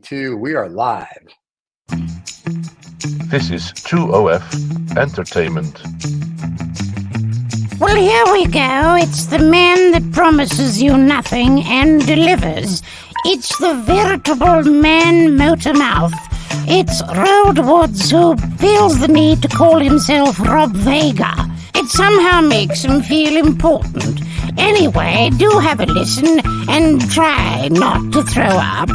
2. We are live. This is 2OF Entertainment. Well, here we go. It's the man that promises you nothing and delivers. It's the veritable man motormouth. It's Road Woods who feels the need to call himself Rob Vega. It somehow makes him feel important. Anyway, do have a listen and try not to throw up.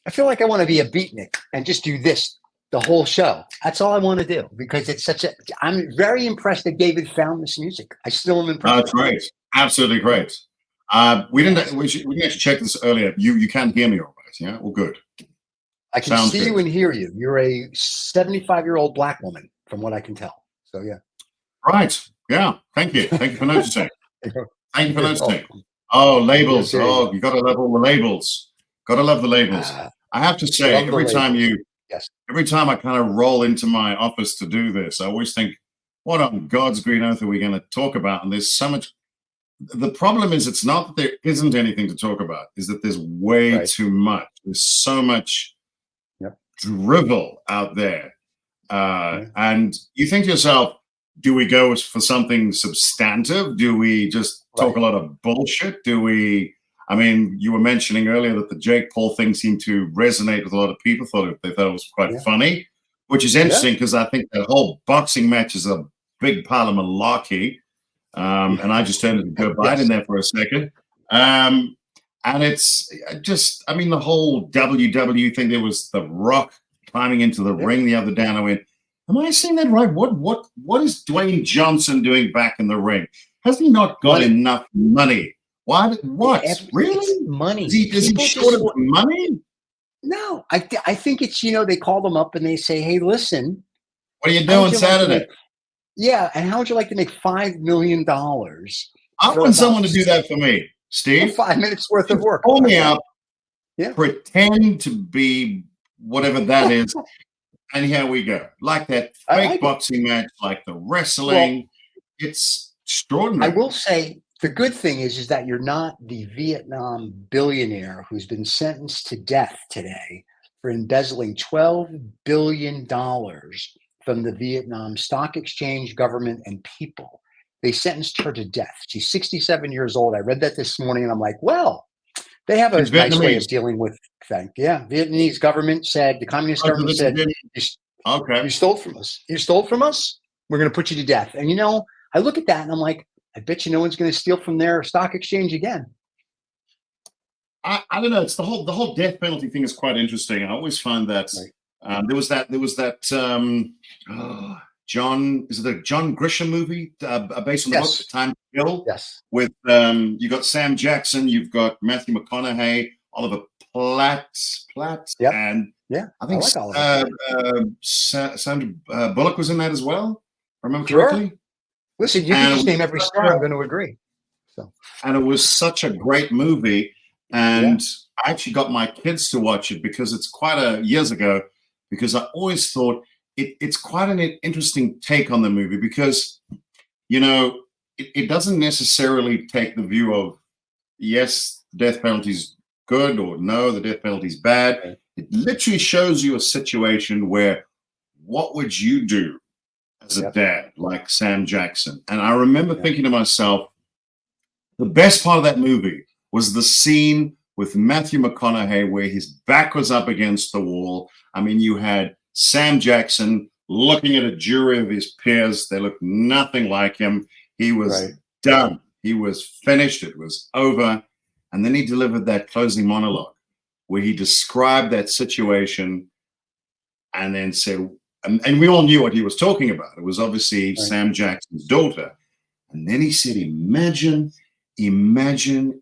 I feel like I want to be a beatnik and just do this the whole show. That's all I want to do because it's I'm very impressed that David found this music. I still am impressed. That's great. Absolutely great. We didn't actually check this earlier. You can hear me all right, yeah? Well, good. I can see you and hear you. You're a 75-year-old black woman, from what I can tell. So, yeah. Right. Yeah. Thank you. Thank you for noticing. Thank you for noticing. Oh, labels. Oh, you got to love all the labels. Got to love the labels. I have to say, every time I kind of roll into my office to do this, I always think, what on God's green earth are we going to talk about? And there's so much. The problem is, it's not that there isn't anything to talk about, is that there's way too much. There's so much drivel out there. And you think to yourself, do we go for something substantive? Do we just talk a lot of bullshit? I mean, you were mentioning earlier that the Jake Paul thing seemed to resonate with a lot of people. They thought it was quite funny, which is interesting because I think that whole boxing match is a big pile of malarkey. And I just turned to Joe Biden there for a second. And it's just, I mean, the whole WWE thing, there was The Rock climbing into the ring the other day, and I went, am I saying that right? What is Dwayne Johnson doing back in the ring? Has he not got enough money? What? Really? Money. Is he short of money? No, I think it's, they call them up and they say, hey, listen. What are you doing Saturday? And how would you like to make $5 million? I want someone to do that for me, Steve. 5 minutes worth of work. Call me up, pretend to be whatever that is, and here we go. Like that fake boxing match, like the wrestling. It's extraordinary. I will say, the good thing is that you're not the Vietnam billionaire who's been sentenced to death today for embezzling $12 billion from the Vietnam Stock Exchange, government, and people. They sentenced her to death. She's 67 years old. I read that this morning, and I'm like, well, they have a nice way of dealing with things. Yeah, Vietnamese government said, the communist government said, you stole from us. You stole from us? We're going to put you to death. And, I look at that, and I'm like, I bet you no one's going to steal from their stock exchange again. I don't know. It's the whole death penalty thing is quite interesting. I always find that there was that John Grisham movie based on the book Time to Kill. Yes. With you got Sam Jackson, you've got Matthew McConaughey, Oliver Platt, and I think Sandra Bullock was in that as well. Remember correctly? Listen, you can just name every star. I'm going to agree. And it was such a great movie. And I actually got my kids to watch it because it's years ago, because I always thought it's quite an interesting take on the movie because, it doesn't necessarily take the view of, yes, the death penalty's good, or no, the death penalty's bad. It literally shows you a situation where what would you do as a dad like Sam Jackson? And I remember thinking to myself, the best part of that movie was the scene with Matthew McConaughey where his back was up against the wall. I mean, you had Sam Jackson looking at a jury of his peers. They looked nothing like him. He was done. He was finished. It was over. And then he delivered that closing monologue where he described that situation and then said, and we all knew what he was talking about. It was obviously Sam Jackson's daughter. And then he said, imagine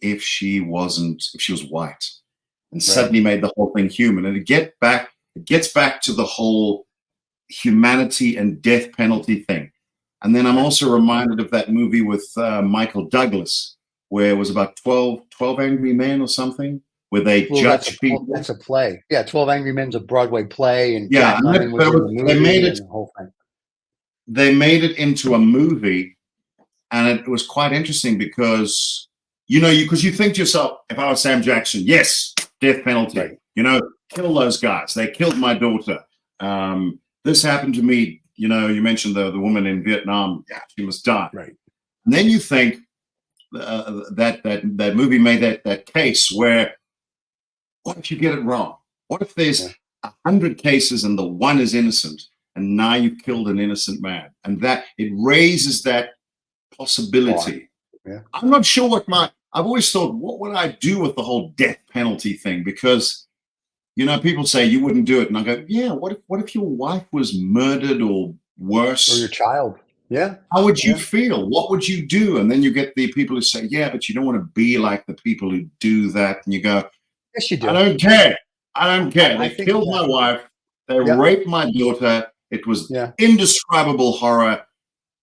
if she was white, and suddenly made the whole thing human. And it gets back to the whole humanity and death penalty thing. And then I'm also reminded of that movie with Michael Douglas, where it was about 12 Angry Men or something, where they judge people. That's a play. Yeah, 12 Angry Men's a Broadway play. And they made it into a movie. And it was quite interesting because, because you think to yourself, if I was Sam Jackson, yes, death penalty, Right. Kill those guys. They killed my daughter. This happened to me. You mentioned the woman in Vietnam. Yeah, she must die. Right. And then you think that movie made that case where, what if you get it wrong? What if there's 100 cases and the one is innocent, and now you've killed an innocent man, and that it raises that possibility. Yeah. I'm not sure I've always thought, what would I do with the whole death penalty thing? Because, people say you wouldn't do it. And I go, yeah, what if your wife was murdered or worse? Or your child. Yeah. How would you feel? What would you do? And then you get the people who say, yeah, but you don't want to be like the people who do that. And you go, yes, you do. I don't care. They think killed my wife. They raped my daughter. It was indescribable horror.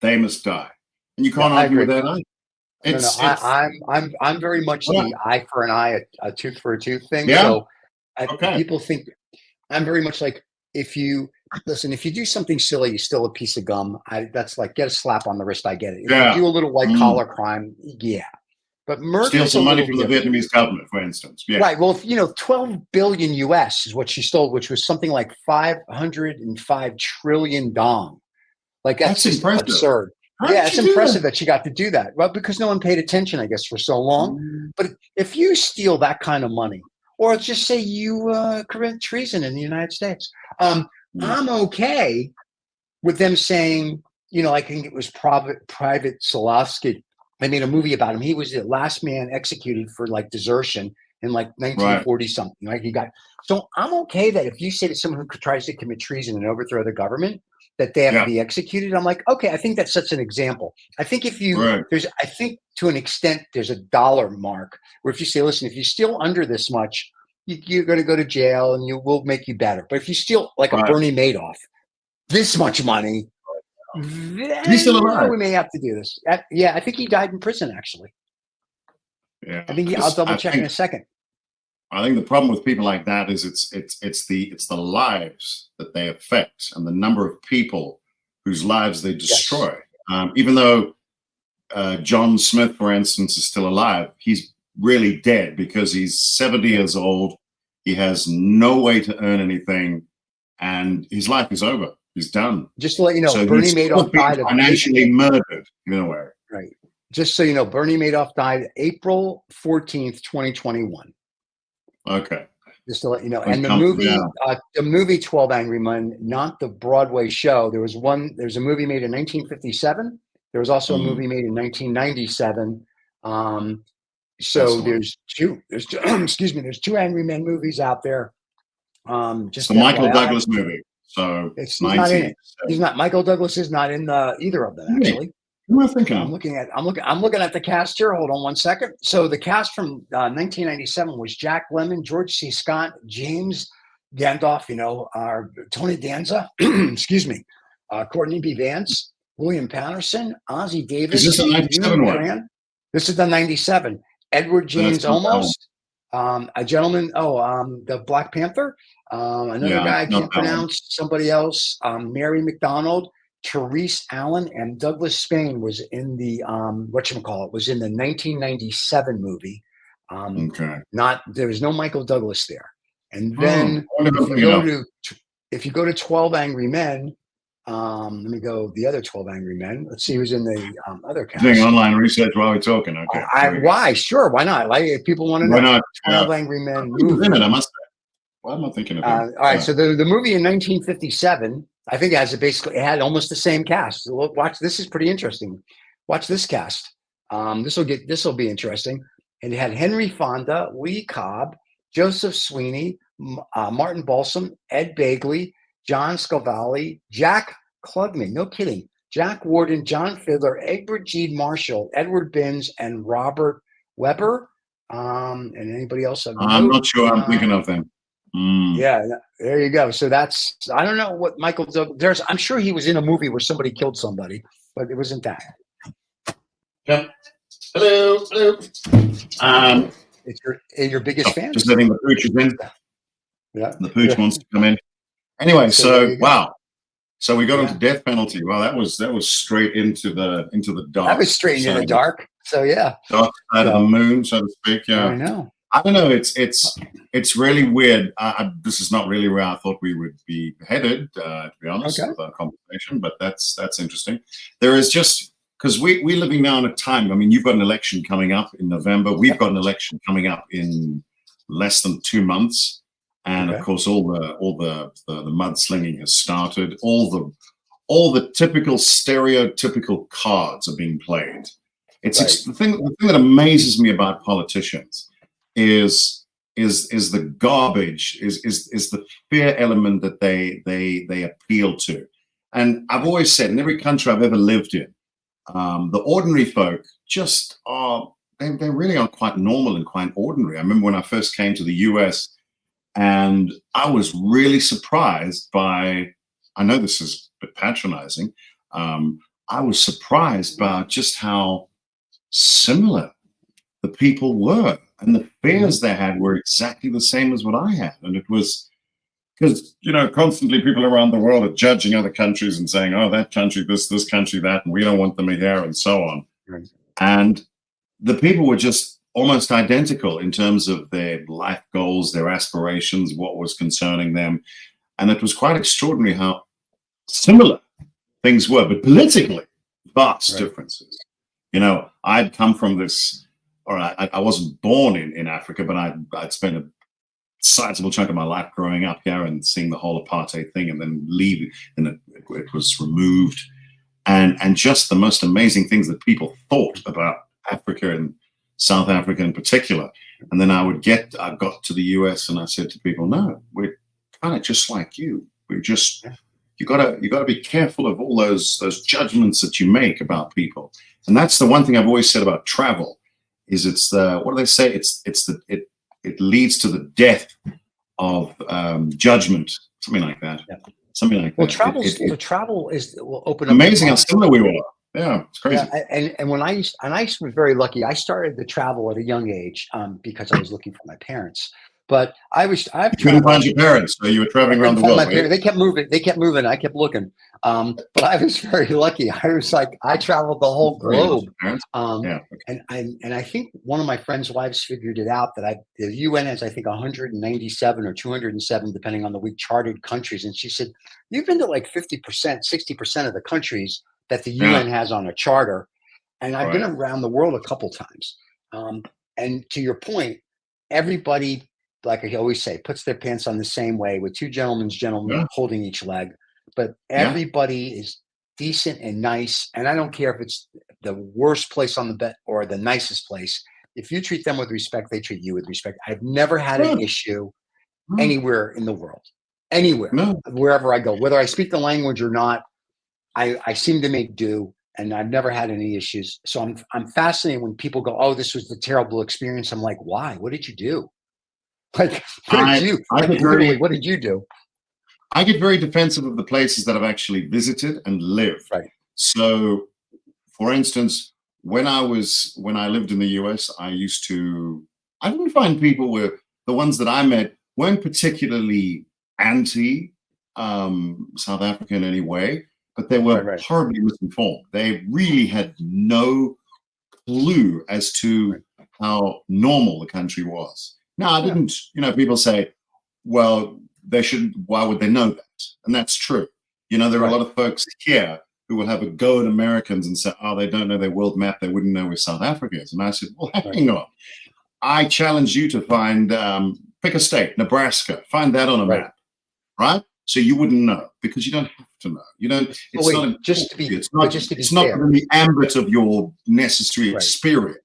They must die. And you can't argue with that either. I'm very much the eye for an eye, a tooth for a tooth thing. Yeah. So people think I'm very much like, if you do something silly, you steal a piece of gum. That's like, get a slap on the wrist. I get it. If you do a little white collar crime, but murder, steal some money from the Vietnamese government, for instance. Yeah. Right. Well, 12 billion US is what she stole, which was something like 505 trillion dong. Like that's impressive. Absurd. It's impressive that she got to do that. Well, because no one paid attention, I guess, for so long. But if you steal that kind of money, or just say you commit treason in the United States, I'm okay with them saying, I think it was Private Solovsky. They made a movie about him. He was the last man executed for desertion in 1940 something. Right? So I'm okay that if you say to someone who tries to commit treason and overthrow the government that they have to be executed, I'm like, okay, I think that sets an example. I think if you I think to an extent there's a dollar mark where if you say, listen, if you steal under this much, you're going to go to jail and we'll make you better. But if you steal like a Bernie Madoff, this much money, he's still alive. We may have to do this. I think he died in prison, actually. Yeah, I think I'll double check in a second. I think the problem with people like that is it's the lives that they affect and the number of people whose lives they destroy. Even though John Smith, for instance, is still alive, he's really dead because he's 70 years old. He has no way to earn anything, and his life is over. He's done. Just to let you know, so Bernie Madoff died financially murdered in a way. Right. Just so you know, Bernie Madoff died April 14th, 2021. Okay. Just to let you know. And the movie 12 Angry Men, not the Broadway show. There's a movie made in 1957. There was also a movie made in 1997. So there's two there's two Angry Men movies out there. Just the Michael Douglas movie. So he's not in it. He's not. Michael Douglas is not in either of them, actually. Who am I thinking? I'm looking at the cast here. Hold on one second. So the cast from 1997 was Jack Lemmon, George C. Scott, James Gandolf, Tony Danza, excuse me, Courtney B. Vance, William Patterson, Ozzie Davis. Is this a 97 one? This is the 97. Edward James Olmos, a gentleman. The Black Panther. Another guy I can't pronounce. Somebody else. Mary McDonald. Therese Allen and Douglas Spain was in the was in the 1997 movie. There was no Michael Douglas there. And then if you go to 12 Angry Men, let me go the other 12 Angry Men. Let's see who's in the other cast. Doing online research while we're talking. Okay. Why? Sure. Why not? Like, if people want to know. Why not? 12 Angry Men movie. I must say. Why am I thinking of it? All right. So the movie in 1957. I think it had almost the same cast. So watch, this is pretty interesting. Watch this cast. This will be interesting. And it had Henry Fonda, Lee Cobb, Joseph Sweeney, Martin Balsam, Ed Begley, John Scavalli, Jack Klugman. No kidding. Jack Warden, John Fiddler, Egbert G. Marshall, Edward Binns, and Robert Weber. And anybody else? I'm not sure I'm thinking of them. Yeah, there you go. So I don't know what Michael Douglas. I'm sure he was in a movie where somebody killed somebody, but it wasn't that. Yep. Hello. It's your biggest fan. Just letting the pooch in. Yeah. The pooch wants to come in. Anyway, so wow. So we got Yeah. into death penalty. Well, that was straight into the dark. That was straight into the dark. So yeah. Dark side of the moon, so to speak. Yeah. I know. I don't know. It's really weird. This is not really where I thought we would be headed, to be honest, with our conversation. But that's interesting. There is just because we're living now in a time. I mean, you've got an election coming up in November. We've got an election coming up in less than 2 months, and of course, all the mudslinging has started. All the typical stereotypical cards are being played. The thing that amazes me about politicians is the garbage, is the fear element that they appeal to. And I've always said, in every country I've ever lived in, the ordinary folk just are, they really are quite normal and quite ordinary. I remember when I first came to the US, and I was really surprised by, I know this is a bit patronizing, I was surprised by just how similar the people were, and the fears they had were exactly the same as what I had. And it was because, constantly people around the world are judging other countries and saying, oh, that country, this country, that, and we don't want them here, and so on. Right. And the people were just almost identical in terms of their life goals, their aspirations, what was concerning them. And it was quite extraordinary how similar things were, but politically, vast differences. I'd come from this, or I wasn't born in Africa, but I'd spent a sizable chunk of my life growing up here and seeing the whole apartheid thing, and then leaving, and it was removed. And just the most amazing things that people thought about Africa and South Africa in particular. And then I got to the US and I said to people, no, we're kind of just like you. We're just, you gotta be careful of all those judgments that you make about people. And that's the one thing I've always said about travel, is it's the, what do they say? It leads to the death of judgment, something like that. Yeah. Something like well, that. Travel will open up. Amazing how similar we were. Yeah, it's crazy. Yeah, and when I used to be very lucky. I started to travel at a young age because I was looking for my parents. But you couldn't find your parents, so you were traveling around the world. Right? They kept moving. I kept looking. But I was very lucky. I traveled the whole globe. And I think one of my friends' wives figured it out that the UN has, I think, 197 or 207, depending on the week, charted countries. And she said, you've been to like 50%, 60% of the countries that the UN has on a charter. And I've been around the world a couple times. And to your point, everybody, like I always say, puts their pants on the same way, with two gentlemen holding each leg. But everybody is decent and nice. And I don't care if it's the worst place on the bed or the nicest place. If you treat them with respect, they treat you with respect. I've never had an issue anywhere in the world, wherever I go, whether I speak the language or not. I seem to make do, and I've never had any issues. So I'm fascinated when people go, "Oh, this was a terrible experience." I'm like, "Why? What did you do? Like, what did you do?" I get very defensive of the places that I've actually visited and lived. Right. So, for instance, when I lived in the US, I didn't find people the ones that I met weren't particularly anti South Africa in any way, but they were horribly misinformed. They really had no clue as to how normal the country was. Now, I didn't, people say, well, why would they know that? And that's true. There are a lot of folks here who will have a go at Americans and say, oh, they don't know their world map. They wouldn't know where South Africa is. And I said, well, hang on. I challenge you to find, pick a state, Nebraska, find that on a map, right? So you wouldn't know, because you don't have to know. It's not within the ambit of your necessary experience.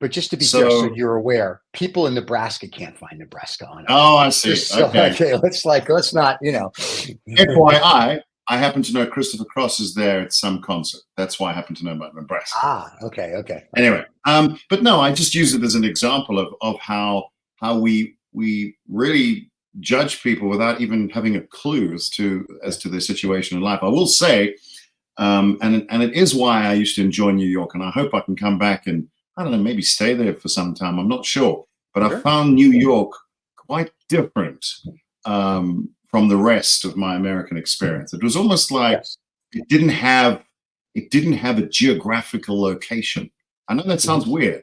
But just to be fair, so you're aware, people in Nebraska can't find Nebraska on it. Oh, I see. Okay. Let's not, FYI, I happen to know Christopher Cross is there at some concert. That's why I happen to know about Nebraska. Ah, okay. Anyway, but no, I just use it as an example of how we really judge people without even having a clue as to their situation in life. I will say, and it is why I used to enjoy New York, and I hope I can come back and, I don't know, maybe stay there for some time. I'm not sure. But I found New York quite different from the rest of my American experience. It was almost like Yes. it didn't have a geographical location. I know that sounds weird.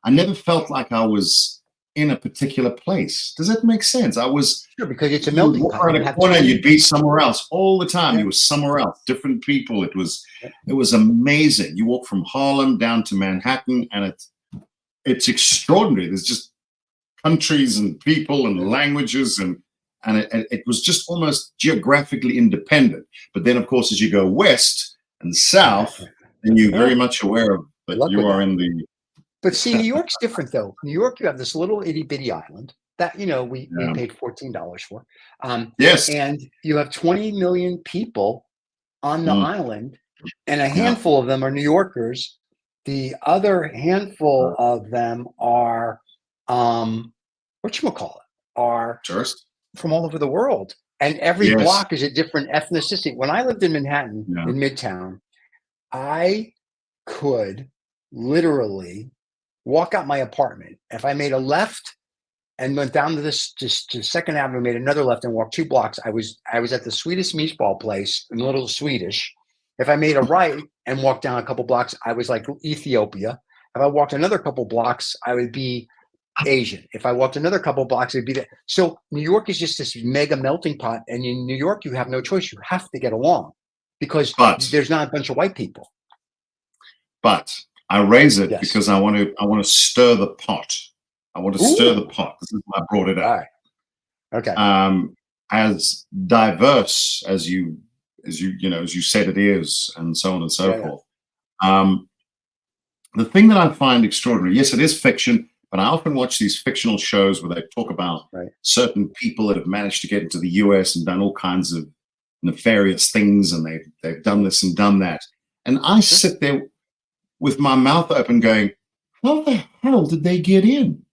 I never felt like I was in a particular place. Does that make sense? Sure, because it's a You would melting walk pot. around You a have corner, 20. you'd be somewhere else all the time. Yeah. You were somewhere else, different people. It Yeah. was amazing. You walk from Harlem down to Manhattan, and it's extraordinary. There's just countries and people and languages, and it was just almost geographically independent. But then, of course, as you go west and south, then you're very much aware of that Luck you with are that. in the But see, New York's different though. New York, you have this little itty bitty island that we paid $14 for, yes, and you have 20 million people on the mm, island, and a yeah, handful of them are New Yorkers. The other handful of them are, whatchamacallit, are tourist, from all over the world. And every yes, block is a different ethnicity. When I lived in Manhattan, yeah, in Midtown, I could literally walk out my apartment. If I made a left and went down to this just to Second Avenue, made another left and walked 2 blocks, I was at the Swedish meatball place in Little Swedish. If I made a right and walked down a couple blocks, I was like Ethiopia. If I walked another couple blocks, I would be Asian. If I walked another couple blocks, it'd be that. So New York is just this mega melting pot, and in New York, you have no choice. You have to get along because but there's not a bunch of white people. But I raise it Yes. because I want to stir the pot. I want to stir the Ooh. pot. This is why I brought it All up. right. Okay. As diverse as you said it is, and so on and so Yeah. forth. The thing that I find extraordinary, yes, it is fiction, but I often watch these fictional shows where they talk about Right. certain people that have managed to get into the US and done all kinds of nefarious things, and they've done this and done that. And I sit there with my mouth open going, how the hell did they get in?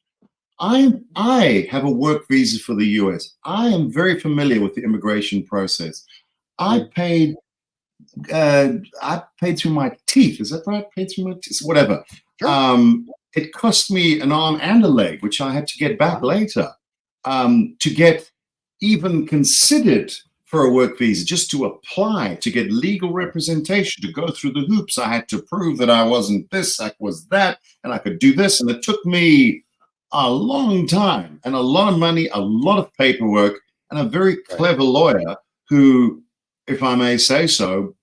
I have a work visa for the US. I am very familiar with the immigration process. I paid through my teeth. Is that right? Paid through my teeth. Whatever. Sure. It cost me an arm and a leg, which I had to get back later, to get even considered for a work visa, just to apply, to get legal representation, to go through the hoops. I had to prove that I wasn't this, I was that, and I could do this. And it took me a long time and a lot of money, a lot of paperwork, and a very clever lawyer who, if I may say so,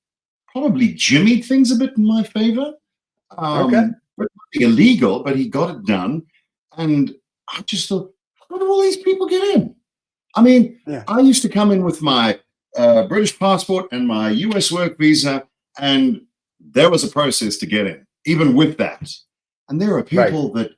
probably jimmied things a bit in my favor. Okay. But nothing illegal, but he got it done. And I just thought, how do all these people get in? I mean, Yeah. I used to come in with my British passport and my US work visa, and there was a process to get in, even with that. And there are people that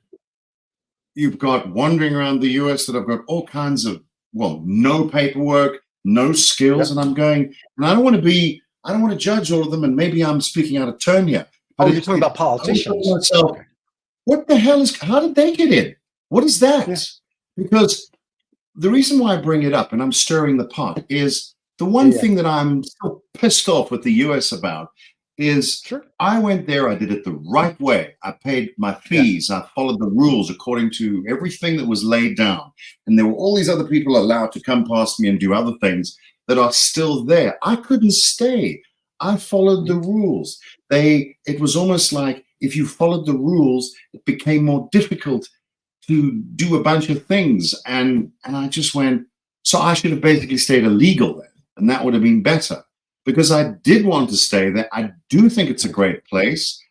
you've got wandering around the US that have got all kinds of, no paperwork, no skills. And I'm going, and I don't want to judge all of them, and maybe I'm speaking out of turn here. But you're talking about politicians. I myself, what the hell how did they get in? What is that? Yeah. Because the reason why I bring it up and I'm stirring the pot is the one thing that I'm so pissed off with the US about is I went there, I did it the right way. I paid my fees, I followed the rules according to everything that was laid down. And there were all these other people allowed to come past me and do other things that are still there. I couldn't stay. I followed the rules. It was almost like if you followed the rules, it became more difficult to do a bunch of things. And I just went, so I should have basically stayed illegal then. And that would have been better because I did want to stay there. I do think it's a great place.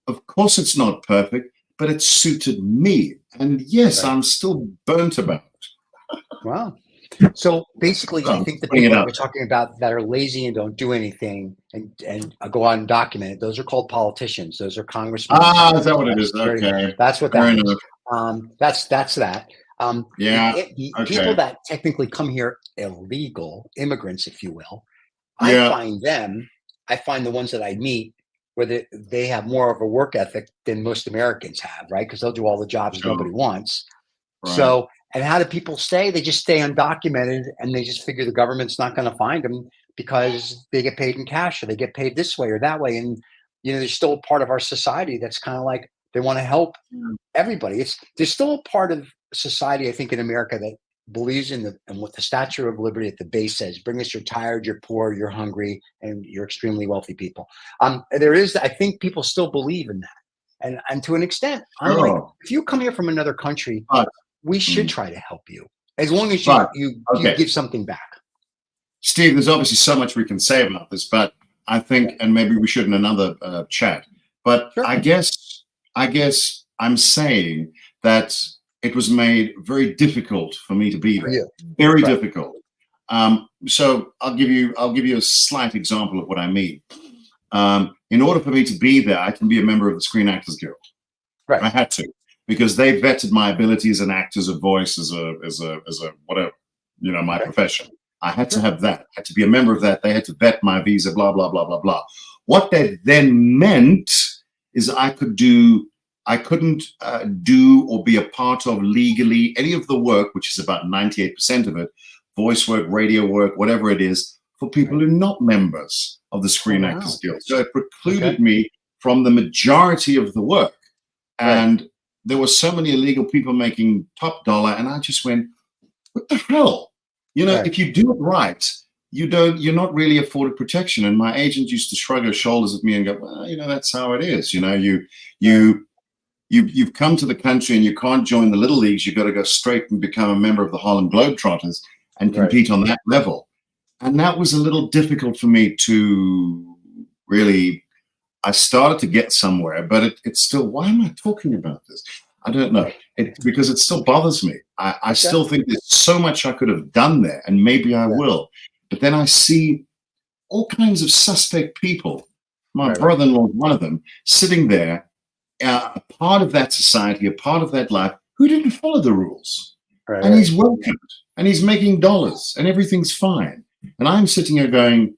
Of course, it's not perfect, but it suited me. And yes, I'm still burnt about it. Wow. So basically, I think the people that we're talking about that are lazy and don't do anything and go on undocumented, those are called politicians. Those are congressmen. Is that what it is? Okay. That's what that is. That's that. The people that technically come here illegal, immigrants, if you will, I find the ones that I meet where they have more of a work ethic than most Americans have, right? Because they'll do all the jobs nobody wants. Right. So, and how do people stay? They just stay undocumented and they just figure the government's not going to find them because they get paid in cash or they get paid this way or that way. And, there's still a part of our society that's kind of like they want to help everybody. There's still a part of society, I think, in America that believes in what the Statue of Liberty at the base says: bring us you're tired, you're poor, you're hungry, and you're extremely wealthy people. There is, I think people still believe in that. And to an extent, I'm like, Oh, if you come here from another country, but, we should try to help you as long as but, you okay. give something back. Steve, there's obviously so much we can say about this, but I think, and maybe we should in another chat, but Sure. I guess I'm saying that it was made very difficult for me to be For there. you. Very Right. difficult. So I'll give you a slight example of what I mean. In order for me to be there, I can be a member of the Screen Actors Guild. Right. I had to, because they vetted my ability as an actor, as a voice, as a whatever, my profession. I had to have that. I had to be a member of that. They had to vet my visa, blah, blah, blah, blah, blah. What that then meant is I couldn't do or be a part of legally any of the work, which is about 98% of it, voice work, radio work, whatever it is, for people who are not members of the Screen Actors Guild. So it precluded me from the majority of the work. And there were so many illegal people making top dollar, and I just went, what the hell? If you do it right, you're not really afforded protection. And my agent used to shrug her shoulders at me and go, well, that's how it is. You've come to the country and you can't join the little leagues. You've got to go straight and become a member of the Harlem Globetrotters and compete on that level. And that was a little difficult for me to really. I started to get somewhere, but it's still, why am I talking about this? I don't know. Because it still bothers me. I still think there's so much I could have done there, and maybe I will. But then I see all kinds of suspect people. My brother-in-law, one of them, sitting there, a part of that society, a part of that life, who didn't follow the rules. And he's welcomed, and he's making dollars, and everything's fine. And I'm sitting here going,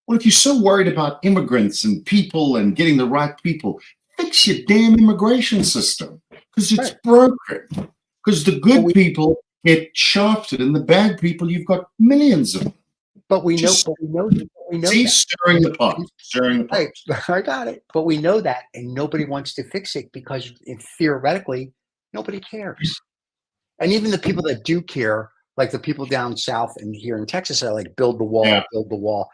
well, if you're so worried about immigrants and people and getting the right people, fix your damn immigration system, because it's broken. Because the good people get shafted, and the bad people, you've got millions of them. But we know See, stirring the pot. I got it. But we know that, and nobody wants to fix it because theoretically, nobody cares. And even the people that do care, like the people down south and here in Texas, are like, build the wall, build the wall.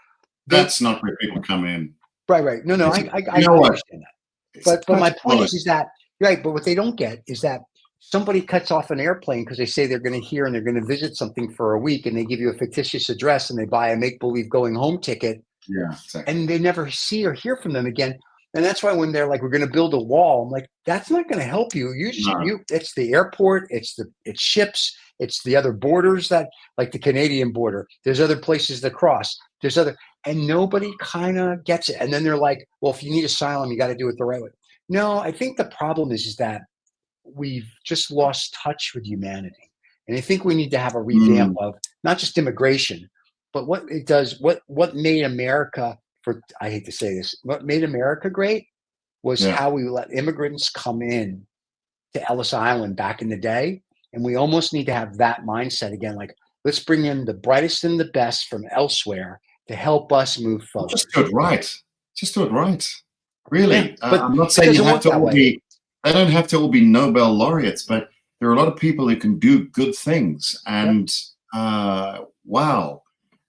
That's not where people come in. Right. No, I understand that. But my point is that, but what they don't get is that somebody cuts off an airplane because they say they're going to hear and they're going to visit something for a week, and they give you a fictitious address and they buy a make-believe going home ticket. Yeah, exactly. And they never see or hear from them again. And that's why when they're like, we're going to build a wall, I'm like, that's not going to help you. It's the airport, it's ships, it's the other borders, that like the Canadian border. There's other places to cross. And nobody kind of gets it. And then they're like, well, if you need asylum, you got to do it the right way. No, I think the problem is that we've just lost touch with humanity. And I think we need to have a revamp of not just immigration, but what it does, what made America, I hate to say this, what made America great was how we let immigrants come in to Ellis Island back in the day. And we almost need to have that mindset again. Like, let's bring in the brightest and the best from elsewhere to help us move forward. Just do it right. Really. But I'm not saying they don't have to all be Nobel laureates, but there are a lot of people who can do good things. And wow.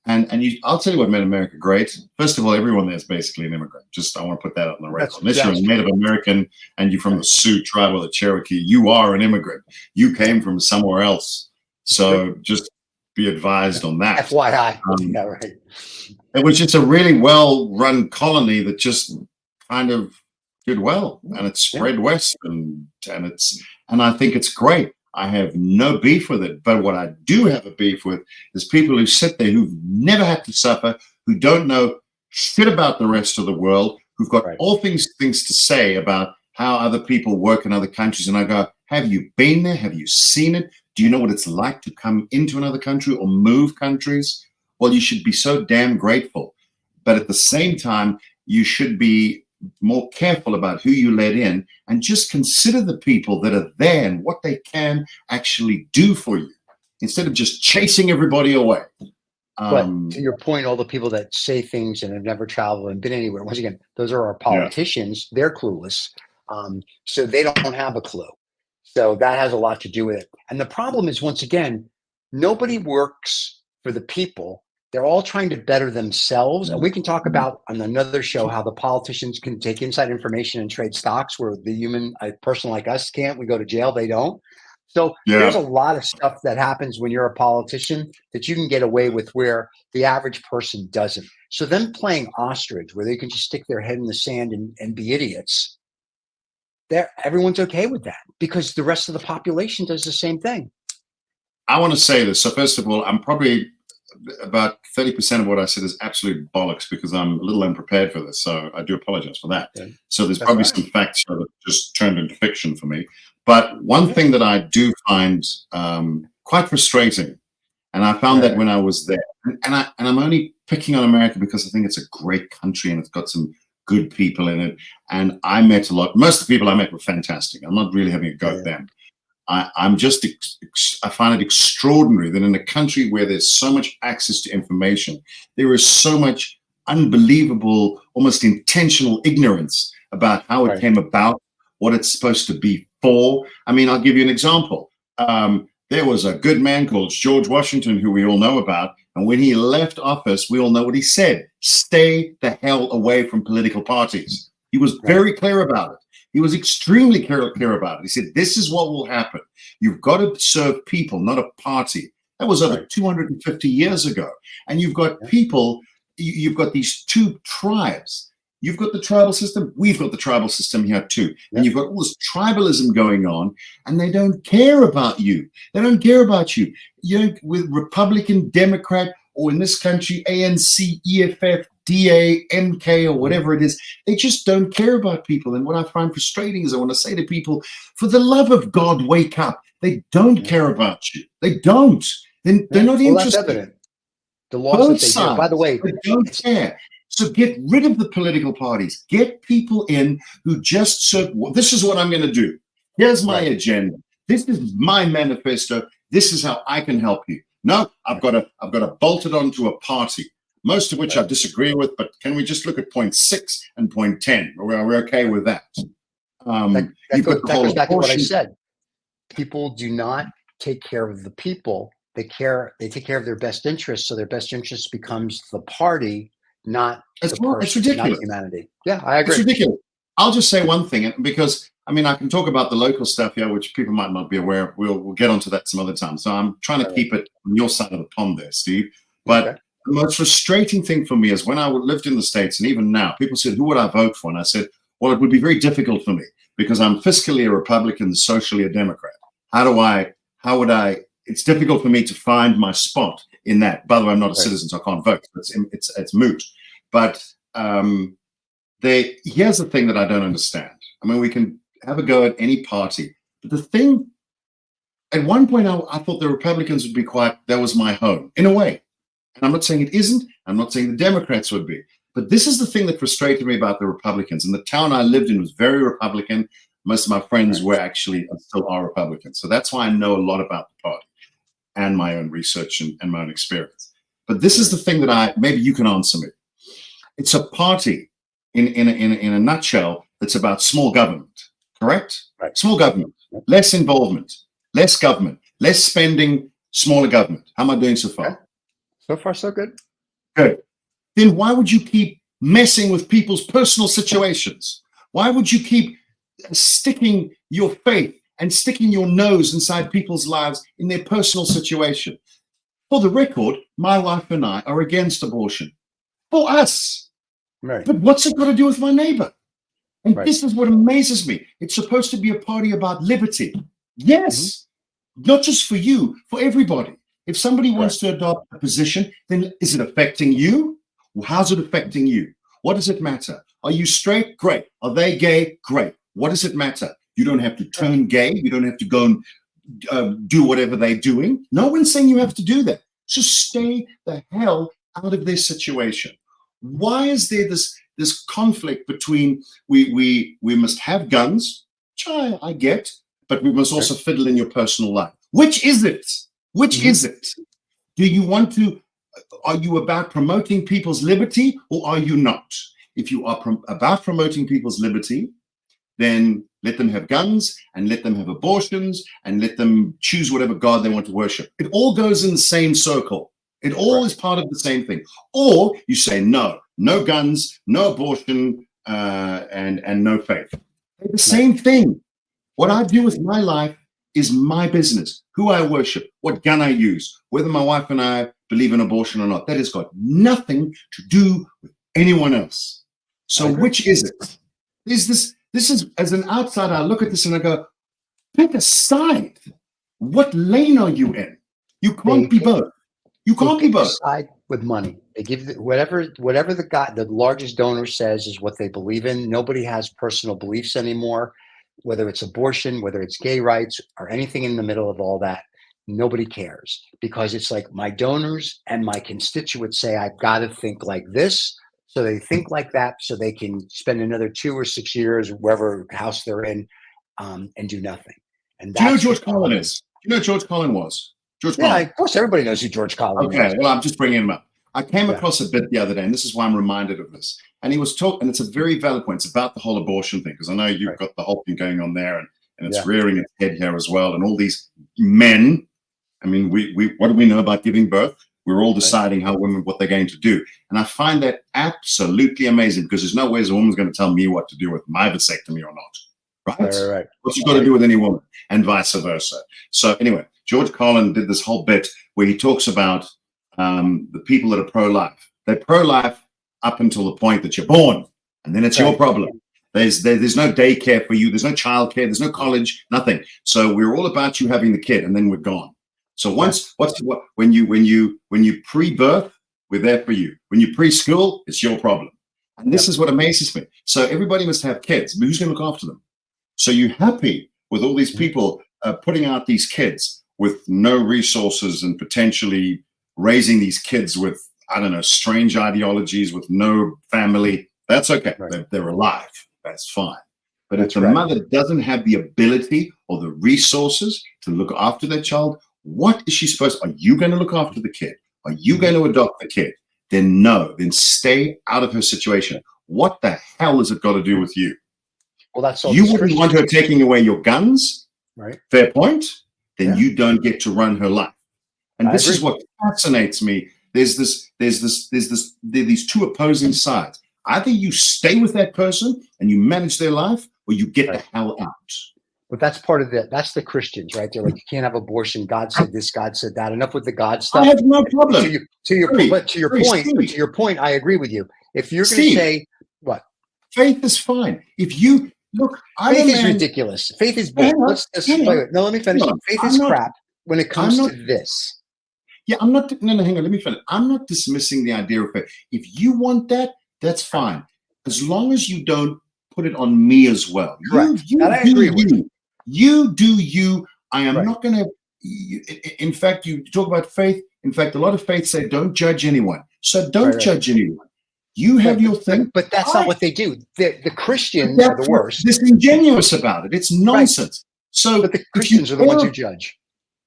And I'll tell you what made America great. First of all, everyone there is basically an immigrant. I want to put that on the record. Unless you're a Native American and you're from the Sioux tribe or the Cherokee, you are an immigrant. You came from somewhere else. So just be advised on that. FYI. It was just a really well-run colony that just kind of did well, and it spread west, and I think it's great. I have no beef with it, but what I do have a beef with is people who sit there who've never had to suffer, who don't know shit about the rest of the world, who've got all things to say about how other people work in other countries. And I go, have you been there? Have you seen it? Do you know what it's like to come into another country or move countries? Well, you should be so damn grateful. But at the same time, you should be more careful about who you let in, and just consider the people that are there and what they can actually do for you, instead of just chasing everybody away. But to your point, all the people that say things and have never traveled and been anywhere, once again, those are our politicians. They're clueless. So they don't have a clue. So that has a lot to do with it. And the problem is, once again, Nobody works for the people. They're all trying to better themselves. And we can talk about on another show how the politicians can take inside information and trade stocks where a person like us can't. We go to jail, they don't. So there's Yeah. a lot of stuff that happens when you're a politician that you can get away with where the average person doesn't. So them playing ostrich, where they can just stick their head in the sand and be idiots, everyone's okay with that because the rest of the population does the same thing. I want to say this. So first of all, I'm probably about 30% of what I said is absolute bollocks because I'm a little unprepared for this. So I do apologize for that. Yeah, so there's that's probably right. some facts that have just turned into fiction for me. But one thing that I do find quite frustrating, and I found that when I was there, and I'm only picking on America because I think it's a great country and it's got some good people in it. And I met a lot. Most of the people I met were fantastic. I'm not really having a go at them. I find it extraordinary that in a country where there's so much access to information, there is so much unbelievable, almost intentional ignorance about how it came about, what it's supposed to be for. I mean, I'll give you an example. There was a good man called George Washington, who we all know about. And when he left office, we all know what he said: stay the hell away from political parties. He was very clear about it. He was extremely clear about it. He said, this is what will happen. You've got to serve people, not a party. That was over 250 years ago. And you've got people, you've got these two tribes. You've got the tribal system. We've got the tribal system here too. And you've got all this tribalism going on, and they don't care about you. They don't care about you. You know, with Republican, Democrat, or in this country, ANC, EFF, DA, MK, or whatever it is, they just don't care about people. And what I find frustrating is I want to say to people, for the love of God, wake up. They don't care about you. They don't. They're not interested. That's evident. The laws that they do. By the way, they don't care. So get rid of the political parties. Get people in who just serve. This is what I'm going to do. Here's my agenda. This is my manifesto. This is how I can help you. No, I've got to bolt it onto a party, most of which I disagree with. But can we just look at point 6 and point 10? We're okay with that. That goes back to what I said. People do not take care of the people. They take care of their best interests. So their best interest becomes the party, not the person, it's ridiculous. not humanity. Yeah, I agree. It's ridiculous. I'll just say one thing, because I mean, I can talk about the local stuff here, which people might not be aware of. We'll get onto that some other time. So I'm trying to keep it on your side of the pond there, Steve. But the most frustrating thing for me is when I lived in the States, and even now, people said, who would I vote for? And I said, well, it would be very difficult for me because I'm fiscally a Republican, socially a Democrat. It's difficult for me to find my spot in that. By the way, I'm not a citizen, so I can't vote. It's moot. But here's the thing that I don't understand. I mean, we can have a go at any party, but the thing, at one point, I thought the Republicans would be that was my home, in a way. And I'm not saying it isn't. I'm not saying the Democrats would be. But this is the thing that frustrated me about the Republicans. And the town I lived in was very Republican. Most of my friends were actually still are Republicans. So that's why I know a lot about the party and my own research and my own experience. But this is the thing that maybe you can answer me. It's a party in a nutshell that's about small government, correct? Right. Small government, less involvement, less government, less spending, smaller government. How am I doing so far? Okay. So far, so good. Good. Then why would you keep messing with people's personal situations? Why would you keep sticking your faith and sticking your nose inside people's lives in their personal situation? For the record, my wife and I are against abortion. For us. Right. But what's it got to do with my neighbor? And this is what amazes me. It's supposed to be a party about liberty. Yes. Not just for you, for everybody. If somebody wants to adopt a position, then is it affecting you? How's it affecting you? What does it matter? Are you straight? Great. Are they gay? Great. What does it matter? You don't have to turn gay. You don't have to go and do whatever they're doing. No one's saying you have to do that. Just stay the hell out of their situation. Why is there this conflict between we must have guns, which I get, but we must also fiddle in your personal life? Which is it? Which is it? Do you want to? Are you about promoting people's liberty, or are you not? If you are about promoting people's liberty, then let them have guns, and let them have abortions, and let them choose whatever God they want to worship. It all goes in the same circle. It all is part of the same thing. Or you say, no guns, no abortion, and no faith. They're the same thing. What I do with my life is my business. Who I worship, what gun I use, whether my wife and I believe in abortion or not. That has got nothing to do with anyone else. So which is it? This is, as an outsider, I look at this and I go, pick a side. What lane are you in? You can't be both. You can't be both. Side with money. They give whatever the largest donor says is what they believe in. Nobody has personal beliefs anymore, whether it's abortion, whether it's gay rights, or anything in the middle of all that. Nobody cares, because it's like my donors and my constituents say I've got to think like this. So they think like that so they can spend another 2 or 6 years, wherever house they're in, and do nothing. And do you know who George Carlin is? Do you know who George Carlin was? George Carlin. Of course, everybody knows who George Carlin is. Okay, well, I'm just bringing him up. I came across a bit the other day, and this is why I'm reminded of this. And he was talking, and it's a very valid point. It's about the whole abortion thing, because I know you've got the whole thing going on there, and it's rearing its head here as well. And all these men, I mean, we what do we know about giving birth? We're all deciding what they're going to do. And I find that absolutely amazing, because there's no way a woman's going to tell me what to do with my vasectomy or not. Right. What's it got to do with any woman, and vice versa. So anyway, George Carlin did this whole bit where he talks about the people that are pro-life. They're pro-life up until the point that you're born, and then it's your problem. There's no daycare for you. There's no childcare. There's no college. Nothing. So we're all about you having the kid, and then we're gone. So when you pre-birth, we're there for you. When you preschool, it's your problem. And this is what amazes me. So everybody must have kids. But who's going to look after them? So you're happy with all these people putting out these kids with no resources and potentially raising these kids with, I don't know, strange ideologies, with no family. That's okay. They're alive. That's fine. But if the mother doesn't have the ability or the resources to look after their child, what is she supposed to? Are you going to look after the kid? Are you going to adopt the kid? Then no. Then stay out of her situation. What the hell has it got to do with you? Well, that's all. You wouldn't want her taking away your guns. Right. Fair point. Then you don't get to run her life. And this is what fascinates me. There's these two opposing sides. Either you stay with that person and you manage their life, or you get the hell out. But that's part of that's the Christians, right? They're like, you can't have abortion. God said this, God said that. Enough with the God stuff. I have no problem. To your point, I agree with you. If you're going to say what? Faith is fine. If you look, faith is ridiculous. Faith is bull. No, let me finish. Faith is crap when it comes to this. Yeah, I'm not. No, hang on. Let me finish. I'm not dismissing the idea of faith. If you want that, that's fine. As long as you don't put it on me as well. Correct. I agree with you. You do you. I am not going to. In fact, you talk about faith. In fact, a lot of faiths say don't judge anyone. So don't judge anyone. You have your thing. But that's not what they do. The Christians are the worst. Disingenuous about it. It's nonsense. So, but the Christians are the ones who judge.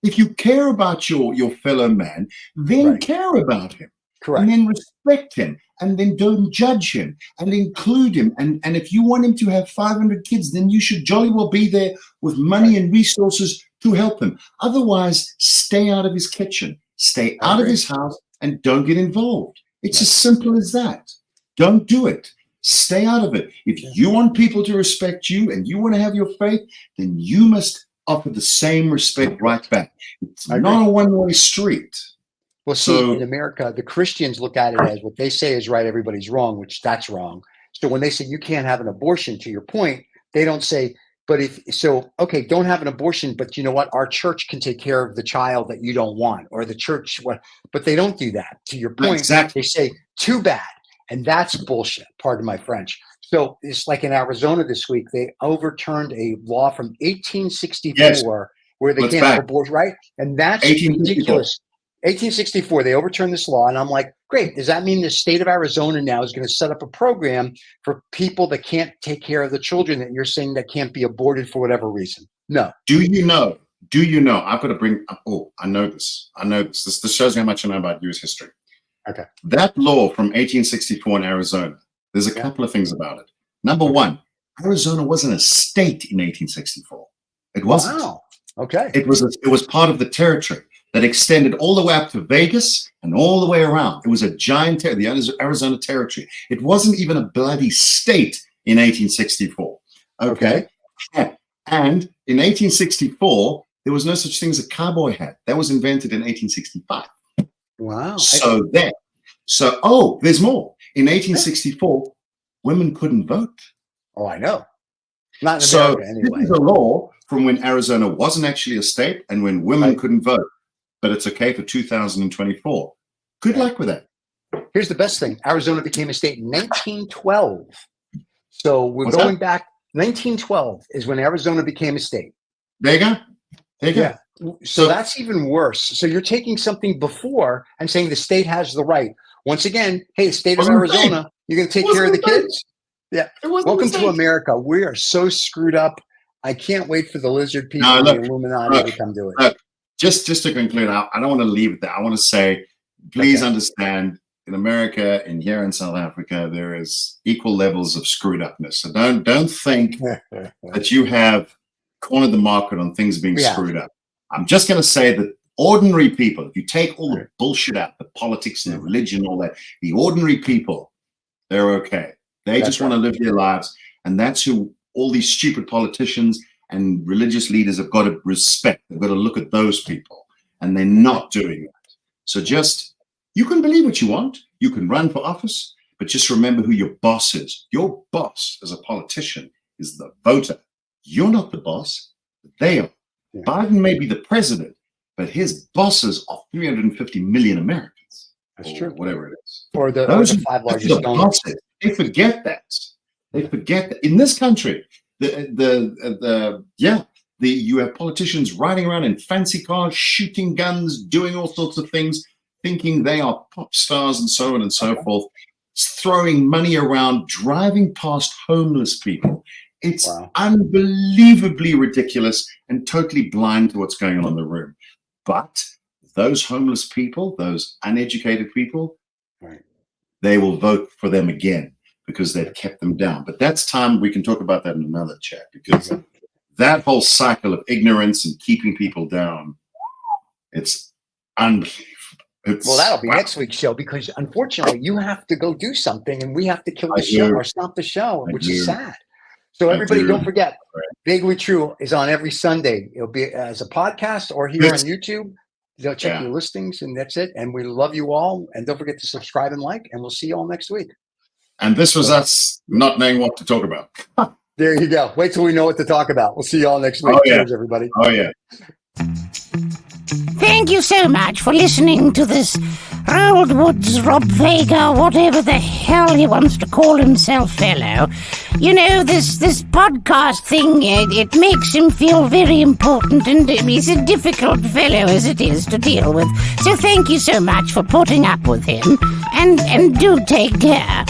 If you care about your fellow man, then care about him. Correct. And then respect him. And then don't judge him. And include him. And if you want him to have 500 kids, then you should jolly well be there with money and resources to help him. Otherwise, stay out of his kitchen. Stay out of his house and don't get involved. It's as simple as that. Don't do it. Stay out of it. If you want people to respect you and you want to have your faith, then you must offer the same respect right back. It's not a one-way street. Well, see, in America, the Christians look at it as what they say is right, everybody's wrong, which that's wrong. So when they say you can't have an abortion, to your point, they don't say, don't have an abortion, but you know what? Our church can take care of the child that you don't want, or the church, but they don't do that. To your point, they say, too bad. And that's bullshit, pardon my French. So it's like in Arizona this week, they overturned a law from 1864 where they can't have abortion, right? And that's ridiculous. 1864, they overturned this law, and I'm like, great. Does that mean the state of Arizona now is going to set up a program for people that can't take care of the children that you're saying that can't be aborted for whatever reason? No. Do you know? I've got to bring up, I know this. This shows me how much I know about U.S. history. Okay. That law from 1864 in Arizona, there's a couple of things about it. Number one, Arizona wasn't a state in 1864. It wasn't. Wow. Okay. It was part of the territory that extended all the way up to Vegas and all the way around. It was a giant the Arizona territory. It wasn't even a bloody state in 1864. Okay. And in 1864, there was no such thing as a cowboy hat. That was invented in 1865. Wow. There's more. In 1864, women couldn't vote. Oh, I know. Not in America, anyway. This is a law from when Arizona wasn't actually a state and when women couldn't vote. But it's okay for 2024. Good luck with that. Here's the best thing. Arizona became a state in 1912. So we're going back. 1912 is when Arizona became a state. There you go. Yeah. So that's even worse. So you're taking something before and saying the state has the right. Once again, hey, state of Arizona, you're going to take care of the kids? Yeah. Welcome to America. We are so screwed up. I can't wait for the lizard people and the Illuminati to come do it. Look, just to conclude, I don't want to leave it there. I want to say, please understand, in America and here in South Africa, there is equal levels of screwed upness. So don't think that you have cornered the market on things being screwed up. I'm just going to say that ordinary people, if you take all the bullshit out, the politics and the religion, all that, the ordinary people, they're okay. They just want to live their lives. And that's who all these stupid politicians and religious leaders have got to respect. They've got to look at those people, and they're not doing that. So you can believe what you want. You can run for office, but just remember who your boss is. Your boss as a politician is the voter. You're not the boss. They are. Yeah. Biden may be the president, but his bosses are 350 million Americans. That's true. Whatever it is. Or the 5 largest donors. They forget that. They forget that in this country, you have politicians riding around in fancy cars, shooting guns, doing all sorts of things, thinking they are pop stars and so on and so forth, throwing money around, driving past homeless people. It's unbelievably ridiculous and totally blind to what's going on in the room. But those homeless people, those uneducated people, they will vote for them again because they've kept them down. But that's time. We can talk about that in another chat, because that whole cycle of ignorance and keeping people down, it's unbelievable. Well, that'll be next week's show, because unfortunately you have to go do something and we have to kill the show or stop the show, which is sad. So everybody, don't forget, Vaguely True is on every Sunday. It'll be as a podcast or here on YouTube. They'll check your listings, and that's it. And we love you all. And don't forget to subscribe and like, and we'll see you all next week. And this was us not knowing what to talk about. There you go. Wait till we know what to talk about. We'll see you all next week. Cheers, everybody. Oh, yeah. Thank you so much for listening to this Old Woods Rob Vega, whatever the hell he wants to call himself, fellow. You know, this podcast thing, it makes him feel very important, and he's a difficult fellow as it is to deal with. So thank you so much for putting up with him, and do take care.